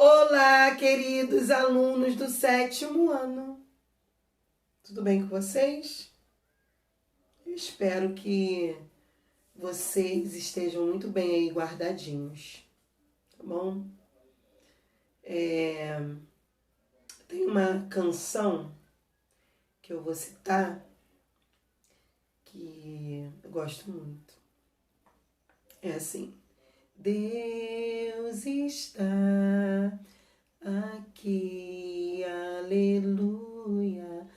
Olá, queridos alunos do 7º ano. Tudo bem com vocês? Eu espero que vocês estejam muito bem aí guardadinhos, tá bom? Tem uma canção que eu vou citar que eu gosto muito. É assim: Deus está aqui, aleluia,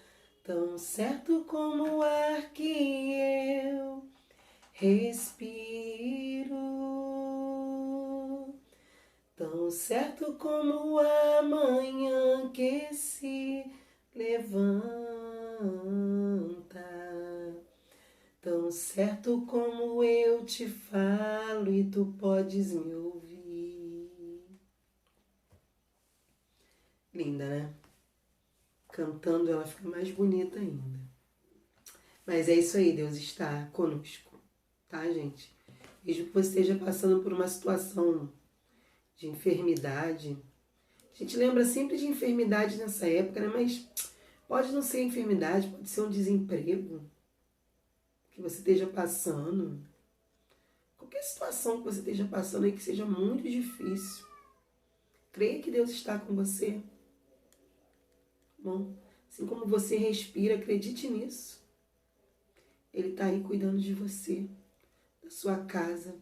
tão certo como o ar que eu respiro, tão certo como a manhã que se levanta, tão certo como eu te falo e tu podes me ouvir. Linda, né? Cantando ela fica mais bonita ainda. Mas é isso aí, Deus está conosco, tá, gente? Mesmo que você esteja passando por uma situação de enfermidade. A gente lembra sempre de enfermidade nessa época, né? Mas pode não ser enfermidade, pode ser um desemprego que você esteja passando. Qualquer situação que você esteja passando aí que seja muito difícil. Creia que Deus está com você. Bom, assim como você respira, acredite nisso. Ele está aí cuidando de você, da sua casa,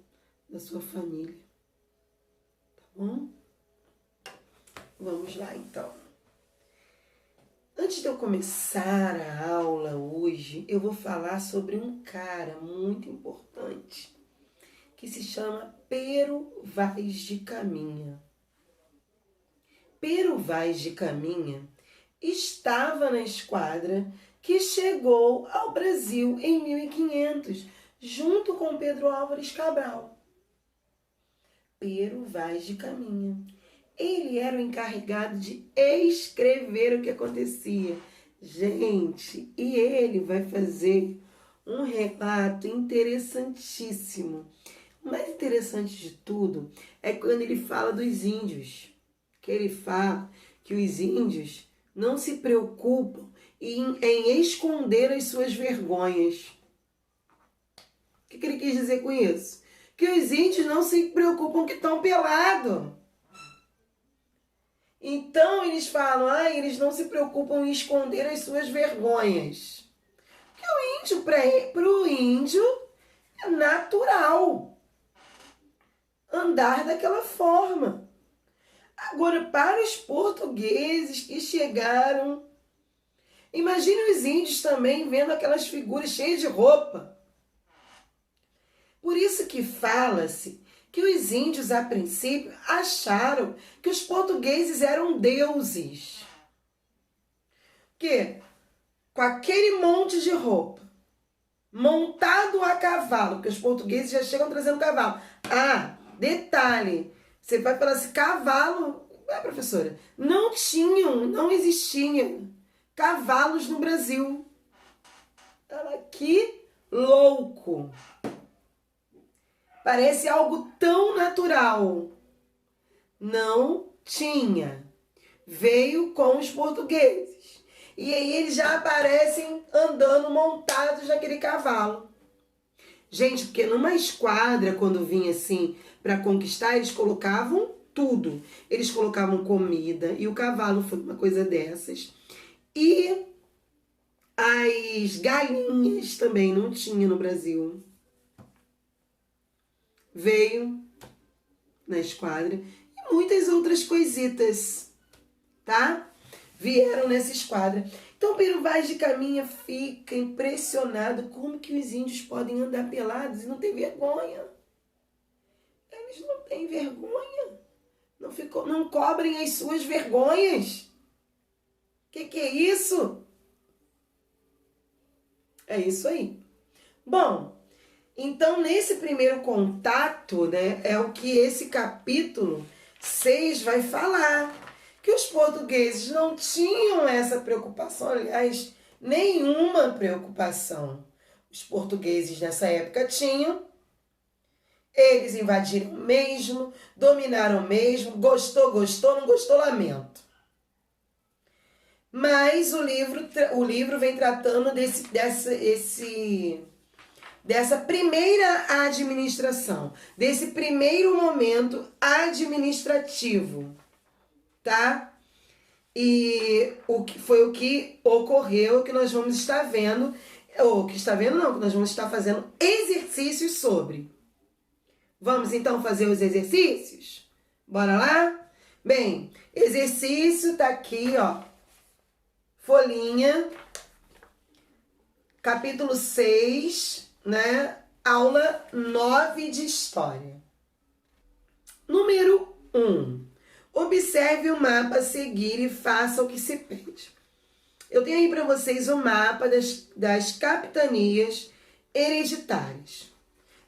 da sua família. Tá bom? Vamos lá, então. Antes de eu começar a aula hoje, eu vou falar sobre um cara muito importante que se chama Pero Vaz de Caminha. Pero Vaz de Caminha estava na esquadra que chegou ao Brasil em 1500, junto com Pedro Álvares Cabral. Pero Vaz de Caminha. Ele era o encarregado de escrever o que acontecia. Gente, e ele vai fazer um relato interessantíssimo. O mais interessante de tudo é quando ele fala dos índios. Que ele fala que os índios não se preocupam em esconder as suas vergonhas. O que ele quis dizer com isso? Que os índios não se preocupam que estão pelados. Então eles falam, eles não se preocupam em esconder as suas vergonhas. Porque o índio, para o índio, é natural andar daquela forma. Agora, para os portugueses que chegaram, imagine os índios também vendo aquelas figuras cheias de roupa. Por isso que fala-se que os índios, a princípio, acharam que os portugueses eram deuses. Que com aquele monte de roupa, montado a cavalo, porque os portugueses já chegam trazendo cavalo. Detalhe, você vai falar assim, cavalo, professora, não existiam cavalos no Brasil. Que louco! Parece algo tão natural. Não tinha. Veio com os portugueses. E aí eles já aparecem andando montados naquele cavalo. Gente, porque numa esquadra, quando vinha assim para conquistar, eles colocavam tudo. Eles colocavam comida, e o cavalo foi uma coisa dessas. E as galinhas também não tinha no Brasil. Veio na esquadra e muitas outras coisitas, tá? Vieram nessa esquadra. Então Pero Vaz de Caminha fica impressionado como que os índios podem andar pelados e não ter vergonha. Eles não têm vergonha. Não cobrem as suas vergonhas. Que é isso? É isso aí. Bom, então nesse primeiro contato, né, é o que esse capítulo 6 vai falar. Que os portugueses não tinham essa preocupação, aliás, nenhuma preocupação. Os portugueses nessa época tinham Eles invadiram mesmo, dominaram mesmo, gostou, gostou, não gostou, lamento. Mas o livro vem tratando dessa primeira administração, desse primeiro momento administrativo, tá? E o que ocorreu, que nós vamos estar vendo, ou que está vendo não, que nós vamos estar fazendo exercícios sobre. Vamos então fazer os exercícios? Bora lá? Bem, exercício tá aqui, ó. Folhinha, capítulo 6, né? Aula 9 de História. Número 1. Observe o mapa a seguir e faça o que se pede. Eu tenho aí para vocês o mapa das capitanias hereditárias.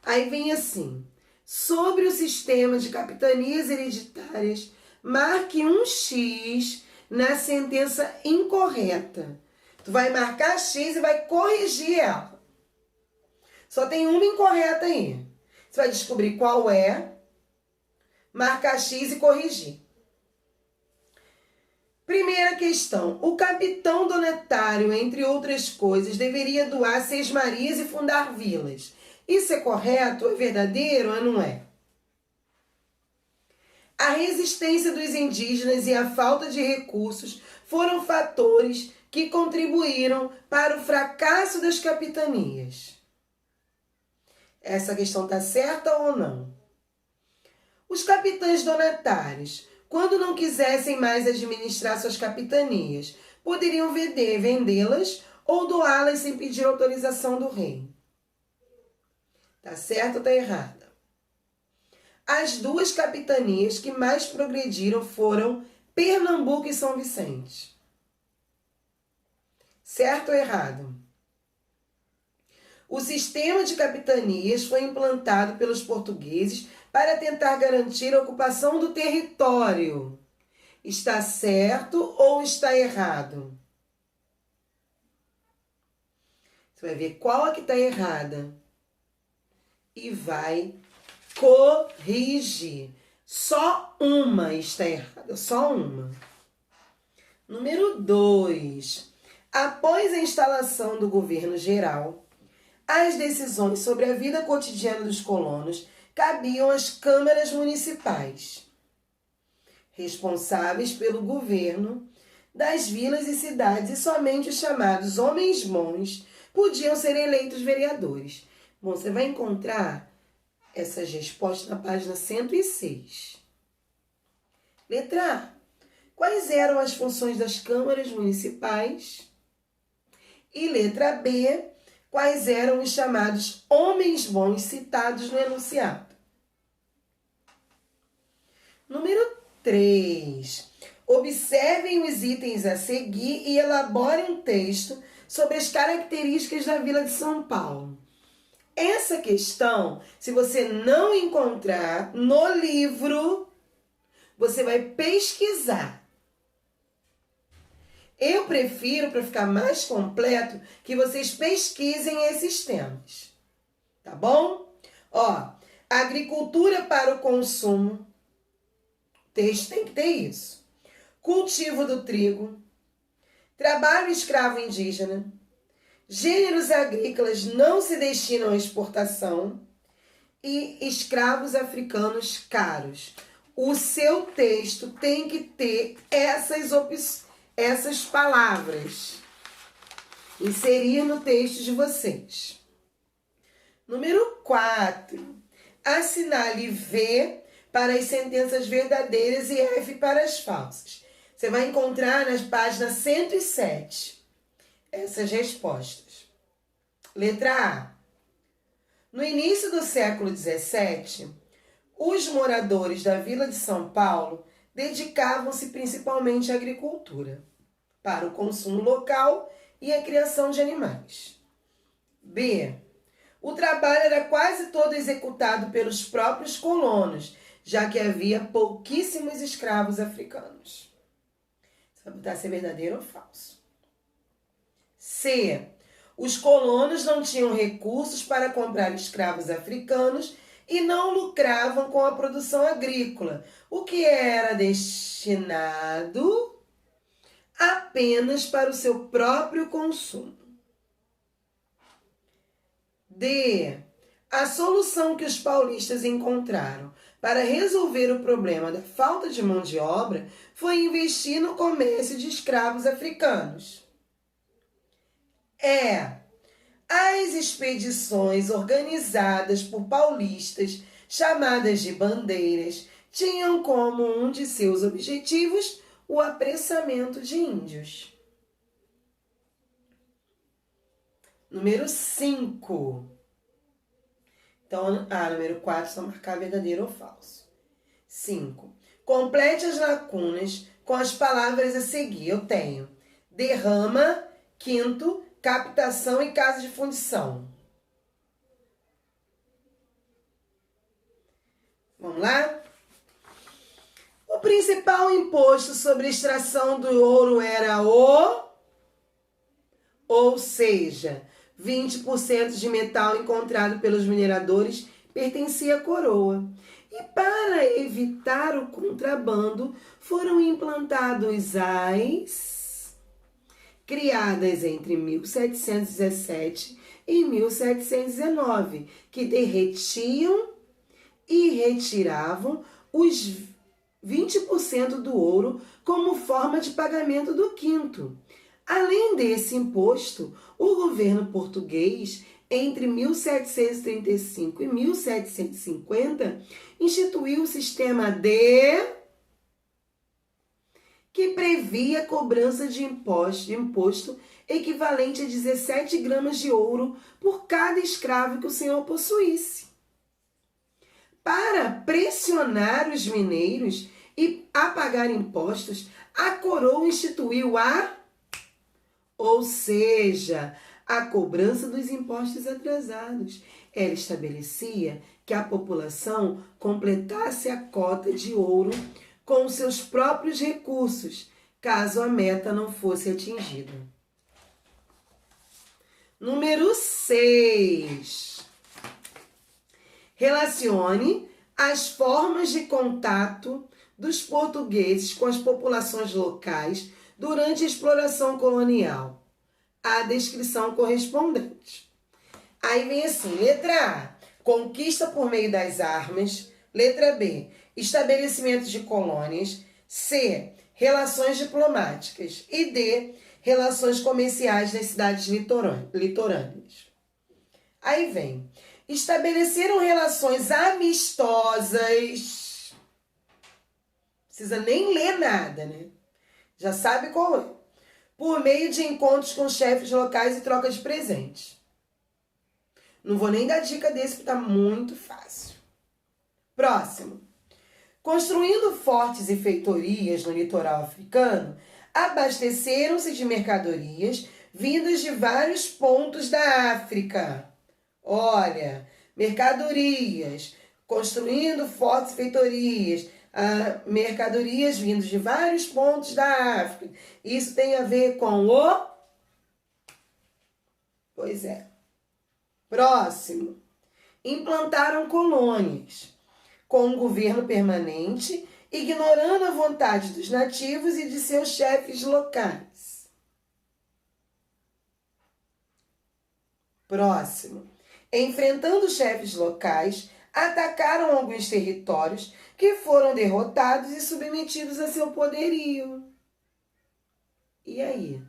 Aí vem assim: sobre o sistema de capitanias hereditárias, marque um X na sentença incorreta. Tu vai marcar X e vai corrigir ela. Só tem uma incorreta aí. Você vai descobrir qual é, marcar X e corrigir. Primeira questão. O capitão donatário, entre outras coisas, deveria doar sesmarias e fundar vilas. Isso é correto? É verdadeiro ou não é? A resistência dos indígenas e a falta de recursos foram fatores que contribuíram para o fracasso das capitanias. Essa questão está certa ou não? Os capitães donatários, quando não quisessem mais administrar suas capitanias, poderiam vendê-las ou doá-las sem pedir autorização do rei. Tá certo ou tá errada? As duas capitanias que mais progrediram foram Pernambuco e São Vicente. Certo ou errado? O sistema de capitanias foi implantado pelos portugueses para tentar garantir a ocupação do território. Está certo ou está errado? Você vai ver qual é que está errada e vai corrigir. Só uma está errada, só uma. Número 2. Após a instalação do governo geral, as decisões sobre a vida cotidiana dos colonos cabiam às câmaras municipais, responsáveis pelo governo das vilas e cidades, e somente os chamados homens bons podiam ser eleitos vereadores. Bom, você vai encontrar essas respostas na página 106. Letra A. Quais eram as funções das câmaras municipais? E letra B. Quais eram os chamados homens bons citados no enunciado? Número 3. Observem os itens a seguir e elaborem um texto sobre as características da Vila de São Paulo. Essa questão, se você não encontrar no livro, você vai pesquisar. Eu prefiro, para ficar mais completo, que vocês pesquisem esses temas. Tá bom? Ó, agricultura para o consumo. O texto tem que ter isso. Cultivo do trigo. Trabalho escravo indígena. Gêneros agrícolas não se destinam à exportação. E escravos africanos caros. O seu texto tem que ter essas palavras. Inserir no texto de vocês. Número 4. Assinale V para as sentenças verdadeiras e F para as falsas. Você vai encontrar nas páginas 107 essas respostas. Letra A. No início do século XVII, os moradores da Vila de São Paulo dedicavam-se principalmente à agricultura, para o consumo local e a criação de animais. B. O trabalho era quase todo executado pelos próprios colonos, já que havia pouquíssimos escravos africanos. Você vai botar se é verdadeiro ou falso. C. Os colonos não tinham recursos para comprar escravos africanos e não lucravam com a produção agrícola, o que era destinado apenas para o seu próprio consumo. D. A solução que os paulistas encontraram para resolver o problema da falta de mão de obra foi investir no comércio de escravos africanos. As expedições organizadas por paulistas, chamadas de bandeiras, tinham como um de seus objetivos o apressamento de índios. Número 5. Então, número 4, só marcar verdadeiro ou falso. 5. Complete as lacunas com as palavras a seguir. Eu tenho derrama, quinto, captação e casa de fundição. Vamos lá? O principal imposto sobre a extração do ouro era ou seja, 20% de metal encontrado pelos mineradores pertencia à coroa. E para evitar o contrabando, foram implantados as criadas entre 1717 e 1719, que derretiam e retiravam os 20% do ouro como forma de pagamento do quinto. Além desse imposto, o governo português, entre 1735 e 1750, instituiu o sistema que previa a cobrança de imposto equivalente a 17 gramas de ouro por cada escravo que o senhor possuísse. Para pressionar os mineiros e a pagar impostos, a coroa instituiu ou seja, a cobrança dos impostos atrasados. Ela estabelecia que a população completasse a cota de ouro com seus próprios recursos, caso a meta não fosse atingida. Número 6. Relacione as formas de contato dos portugueses com as populações locais durante a exploração colonial. A descrição correspondente. Aí vem assim, letra A, conquista por meio das armas. Letra B, estabelecimento de colônias. C, relações diplomáticas. E D, relações comerciais nas cidades litorâneas. Aí vem, estabeleceram relações amistosas. Precisa nem ler nada, né? Já sabe qual é. Por meio de encontros com chefes locais e troca de presentes. Não vou nem dar dica desse, porque tá muito fácil. Próximo. Construindo fortes e feitorias no litoral africano, abasteceram-se de mercadorias vindas de vários pontos da África. Olha, mercadorias, construindo fortes e feitorias, mercadorias vindas de vários pontos da África. Isso tem a ver com o... Pois é. Próximo. Implantaram colônias com um governo permanente, ignorando a vontade dos nativos e de seus chefes locais. Próximo. Enfrentando chefes locais, atacaram alguns territórios que foram derrotados e submetidos a seu poderio. E aí?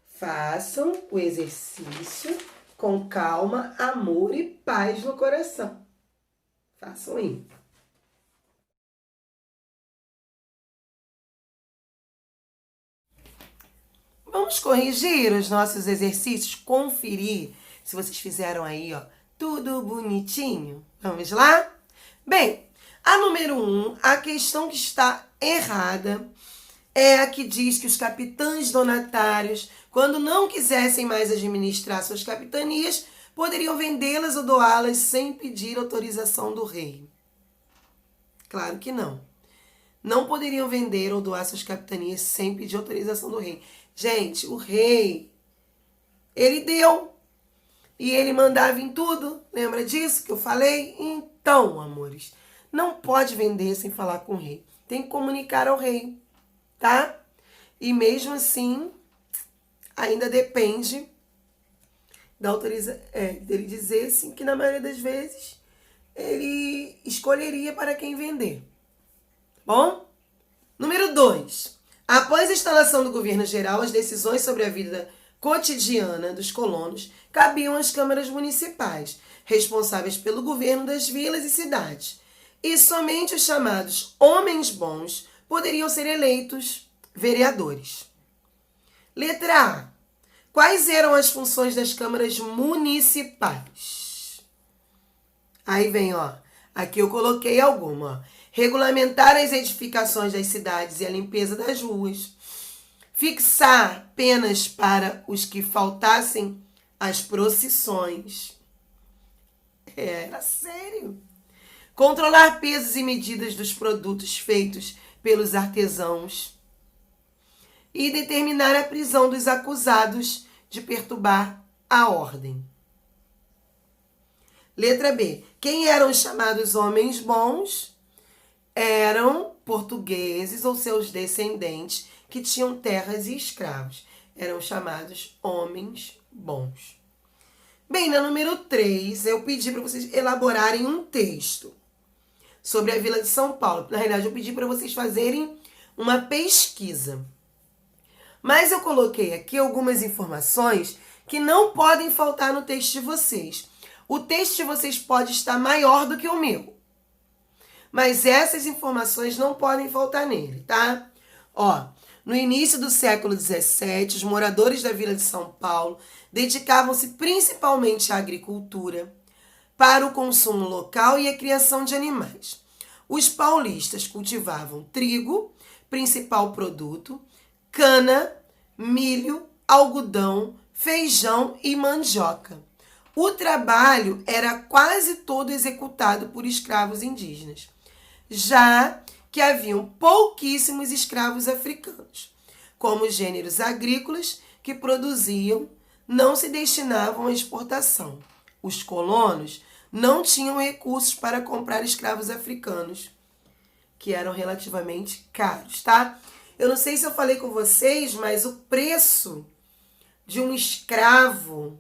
Façam o exercício com calma, amor e paz no coração. Façam aí. Vamos corrigir os nossos exercícios, conferir se vocês fizeram aí, ó, tudo bonitinho. Vamos lá? Bem, a número 1, a questão que está errada é a que diz que os capitães donatários, quando não quisessem mais administrar suas capitanias, poderiam vendê-las ou doá-las sem pedir autorização do rei. Claro que não. Não poderiam vender ou doar suas capitanias sem pedir autorização do rei. Gente, o rei, ele deu. E ele mandava em tudo. Lembra disso que eu falei? Então, amores, não pode vender sem falar com o rei. Tem que comunicar ao rei, tá? E mesmo assim, ainda depende da dele dizer sim, que na maioria das vezes ele escolheria para quem vender. Bom? Número 2. Após a instalação do governo geral, as decisões sobre a vida cotidiana dos colonos cabiam às câmaras municipais, responsáveis pelo governo das vilas e cidades. E somente os chamados homens bons poderiam ser eleitos vereadores. Letra A. Quais eram as funções das câmaras municipais? Aí vem, ó. Aqui eu coloquei alguma, ó. Regulamentar as edificações das cidades e a limpeza das ruas. Fixar penas para os que faltassem às procissões. Era sério. Controlar pesos e medidas dos produtos feitos pelos artesãos. E determinar a prisão dos acusados de perturbar a ordem. Letra B. Quem eram os chamados homens bons? Eram portugueses ou seus descendentes que tinham terras e escravos. Eram chamados homens bons. Bem, na número 3, eu pedi para vocês elaborarem um texto sobre a Vila de São Paulo. Na realidade, eu pedi para vocês fazerem uma pesquisa. Mas eu coloquei aqui algumas informações que não podem faltar no texto de vocês. O texto de vocês pode estar maior do que o meu. Mas essas informações não podem faltar nele, tá? Ó, no início do século XVII, os moradores da Vila de São Paulo dedicavam-se principalmente à agricultura, para o consumo local e a criação de animais. Os paulistas cultivavam trigo, principal produto, cana, milho, algodão, feijão e mandioca. O trabalho era quase todo executado por escravos indígenas, já que haviam pouquíssimos escravos africanos. Como os gêneros agrícolas que produziam não se destinavam à exportação. Os colonos não tinham recursos para comprar escravos africanos, que eram relativamente caros, tá? Eu não sei se eu falei com vocês, mas o preço de um escravo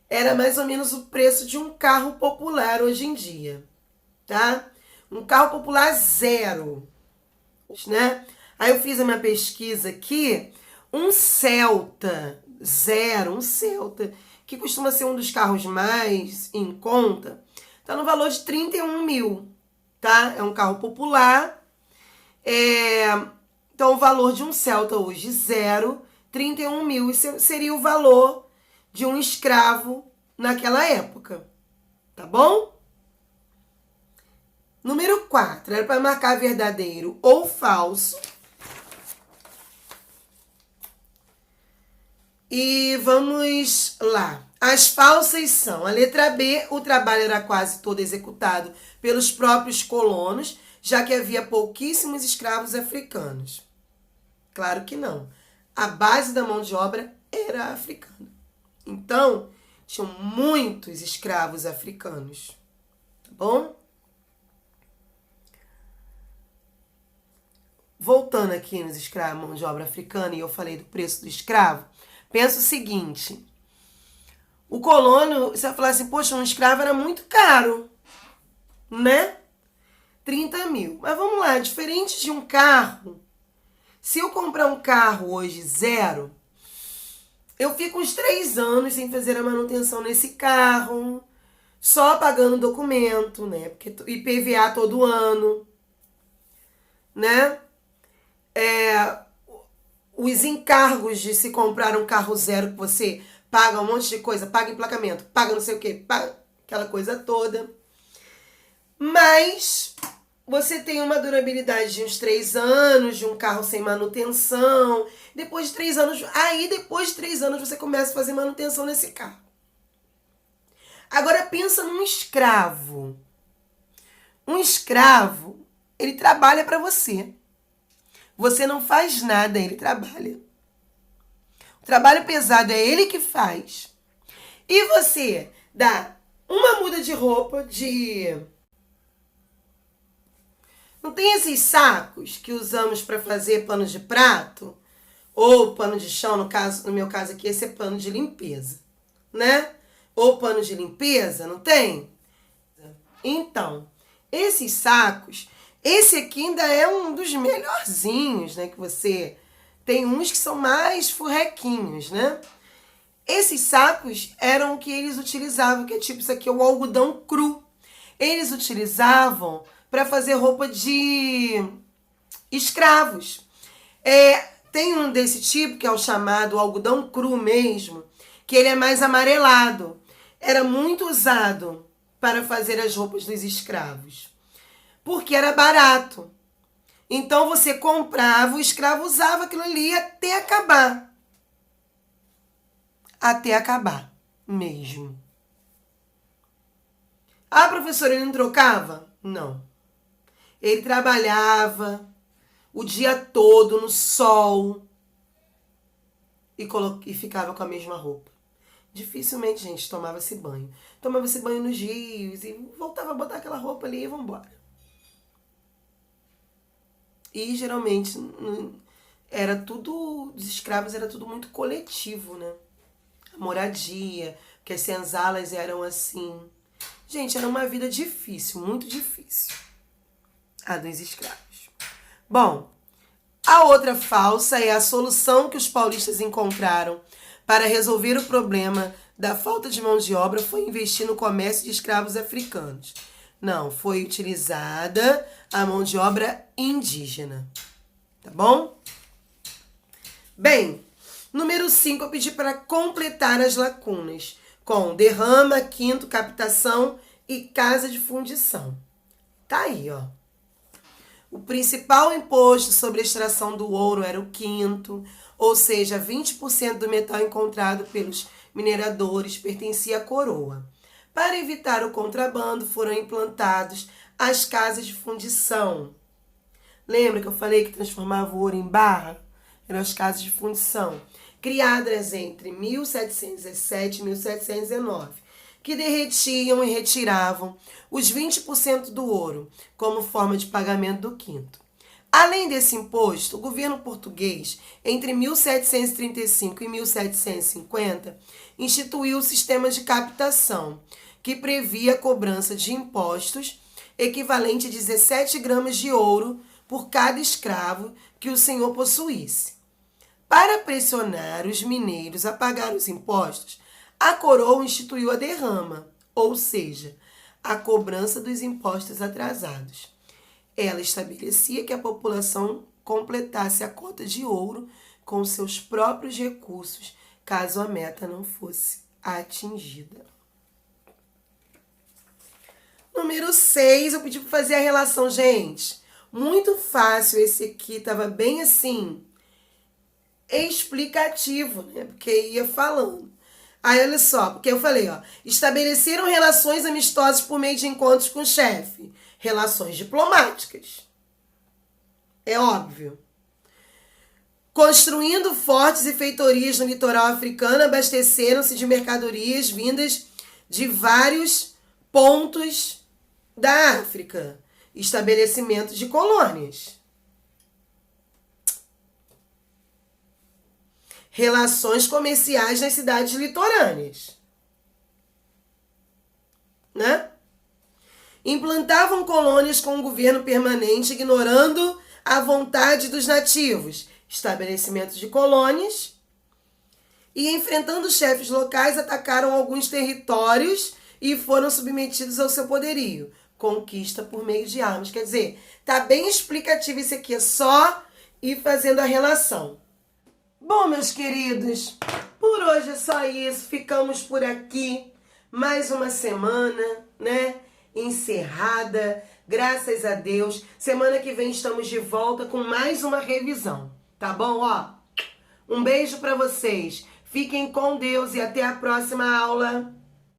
era mais ou menos o preço de um carro popular hoje em dia, tá? Um carro popular zero, né? Aí eu fiz a minha pesquisa aqui, um Celta zero, um Celta, que costuma ser um dos carros mais em conta, tá no valor de 31 mil, tá? É um carro popular, então o valor de um Celta hoje zero, 31 mil, isso seria o valor de um escravo naquela época, tá bom? Número 4, era para marcar verdadeiro ou falso. E vamos lá. As falsas são: a letra B, o trabalho era quase todo executado pelos próprios colonos, já que havia pouquíssimos escravos africanos. Claro que não. A base da mão de obra era africana. Então, tinham muitos escravos africanos. Tá bom? Voltando aqui nos escravos, mão de obra africana, e eu falei do preço do escravo, pensa o seguinte: o colono, você vai falar assim, poxa, um escravo era muito caro, né? 30 mil. Mas vamos lá, diferente de um carro, se eu comprar um carro hoje zero, eu fico uns 3 anos sem fazer a manutenção nesse carro, só pagando documento, né? Porque IPVA todo ano, né? Os encargos de se comprar um carro zero, que você paga um monte de coisa, paga emplacamento, paga não sei o que, paga aquela coisa toda. Mas você tem uma durabilidade de uns 3 anos, de um carro sem manutenção. Depois de 3 anos, depois de 3 anos você começa a fazer manutenção nesse carro. Agora pensa num escravo. Um escravo, ele trabalha para você. Você não faz nada, ele trabalha. O trabalho pesado é ele que faz. E você dá uma muda de roupa Não tem esses sacos que usamos para fazer pano de prato? Ou pano de chão, no meu caso aqui, esse é pano de limpeza, né? Ou pano de limpeza, não tem? Então, esses sacos, esse aqui ainda é um dos melhorzinhos, né? Que você tem uns que são mais furrequinhos, né? Esses sacos eram o que eles utilizavam, que é tipo isso aqui, é o algodão cru. Eles utilizavam para fazer roupa de escravos. Tem um desse tipo, que é o chamado algodão cru mesmo, que ele é mais amarelado. Era muito usado para fazer as roupas dos escravos, porque era barato. Então você comprava, o escravo usava aquilo ali até acabar. Até acabar mesmo. Ah, professora, ele não trocava? Não. Ele trabalhava o dia todo no sol e ficava com a mesma roupa. Dificilmente, gente, tomava-se banho. Tomava-se banho nos rios e voltava a botar aquela roupa ali e vambora. E geralmente era tudo, os escravos era tudo muito coletivo, né? A moradia, porque as senzalas eram assim. Gente, era uma vida difícil, muito difícil. A dos escravos. Bom, a outra falsa é a solução que os paulistas encontraram para resolver o problema da falta de mão de obra foi investir no comércio de escravos africanos. Não, foi utilizada a mão de obra indígena. Tá bom? Bem, número 5, eu pedi para completar as lacunas com derrama, quinto, captação e casa de fundição. Tá aí, ó. O principal imposto sobre a extração do ouro era o quinto, ou seja, 20% do metal encontrado pelos mineradores pertencia à coroa. Para evitar o contrabando, foram implantados as casas de fundição. Lembra que eu falei que transformava o ouro em barra? Eram as casas de fundição, criadas entre 1717 e 1719. Que derretiam e retiravam os 20% do ouro como forma de pagamento do quinto. Além desse imposto, o governo português, entre 1735 e 1750, instituiu o sistema de captação, que previa a cobrança de impostos equivalente a 17 gramas de ouro por cada escravo que o senhor possuísse. Para pressionar os mineiros a pagar os impostos, a coroa instituiu a derrama, ou seja, a cobrança dos impostos atrasados. Ela estabelecia que a população completasse a cota de ouro com seus próprios recursos, caso a meta não fosse atingida. Número 6, eu pedi para fazer a relação, gente. Muito fácil, esse aqui estava bem assim, explicativo, né? Porque ia falando. Aí, olha só, porque eu falei, ó, estabeleceram relações amistosas por meio de encontros com o chefe. Relações diplomáticas. É óbvio. Construindo fortes e feitorias no litoral africano, abasteceram-se de mercadorias vindas de vários pontos da África. Estabelecimento de colônias. Relações comerciais nas cidades litorâneas, né? Implantavam colônias com um governo permanente, ignorando a vontade dos nativos. Estabelecimentos de colônias. E, enfrentando chefes locais, atacaram alguns territórios e foram submetidos ao seu poderio. Conquista por meio de armas. Quer dizer, tá bem explicativo isso aqui, é só ir fazendo a relação. Bom, meus queridos, por hoje é só isso. Ficamos por aqui. Mais uma semana, né? Encerrada. Graças a Deus. Semana que vem estamos de volta com mais uma revisão. Tá bom? Ó, um beijo pra vocês. Fiquem com Deus e até a próxima aula.